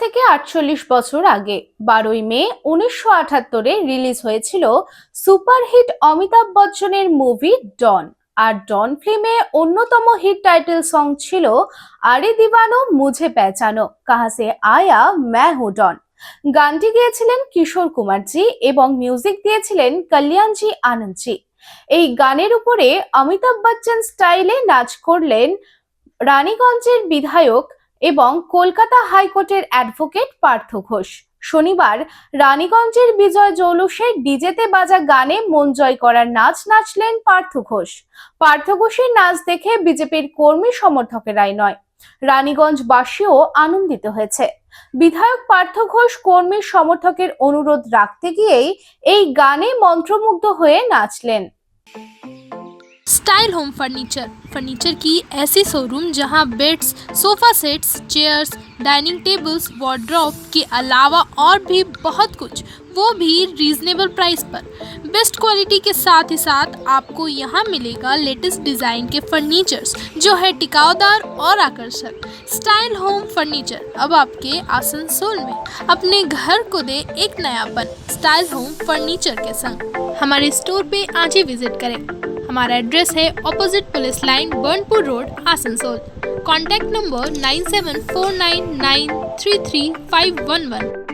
থেকে ৪৮ বছর আগে ১২ই মে ১৯৭৮-এ রিলিজ হয়েছিল সুপারহিট অমিতাভ বচ্চনের মুভি ডন। আর ডন ফিল্মে অন্যতম হিট টাইটেল সং ছিল আরে দিওয়ানো মুঝে পেহচানো, কাহা সে আয়া मैं हूं डॉन। গানটি গেয়েছিলেন কিশোর কুমারজি এবং মিউজিক দিয়েছিলেন কল্যাণজি আনন্দজি। এই গানের উপরে অমিতাভ বচ্চন স্টাইলে নাচ করলেন রানীগঞ্জের বিধায়ক এবং কলকাতা হাইকোর্টের অ্যাডভোকেট পার্থ ঘোষ। শনিবার রানীগঞ্জের বিজয় জৌলুসে ডিজেতে বাজা গানে মন জয় করার নাচ নাচলেন পার্থ ঘোষ। পার্থ ঘোষের নাচ দেখে বিজেপির কর্মী সমর্থকেরাই নয়, রানীগঞ্জবাসীও আনন্দিত হয়েছে। বিধায়ক পার্থ ঘোষ কর্মী সমর্থকের অনুরোধ রাখতে গিয়েই এই গানে মন্ত্রমুগ্ধ হয়ে নাচলেন। स्टाइल होम फर्नीचर की ऐसी शोरूम जहां beds, sofa sets, chairs, dining tables, wardrobe के अलावा और भी बहुत कुछ, वो भी रीजनेबल प्राइस पर। बेस्ट क्वालिटी के साथ ही साथ आपको यहां मिलेगा लेटेस्ट डिज़ाइन के फर्नीचर्स जो है टिकाऊदार और आकर्षक। स्टाइल होम फर्नीचर अब आपके आसनसोल में। अपने घर को दे एक नयापन स्टाइल होम फर्नीचर के संग। हमारे स्टोर पे आज ही विजिट करें। हमारा एड्रेस है opposite police line, Burnpur road, Asansol. Contact number 9749933511।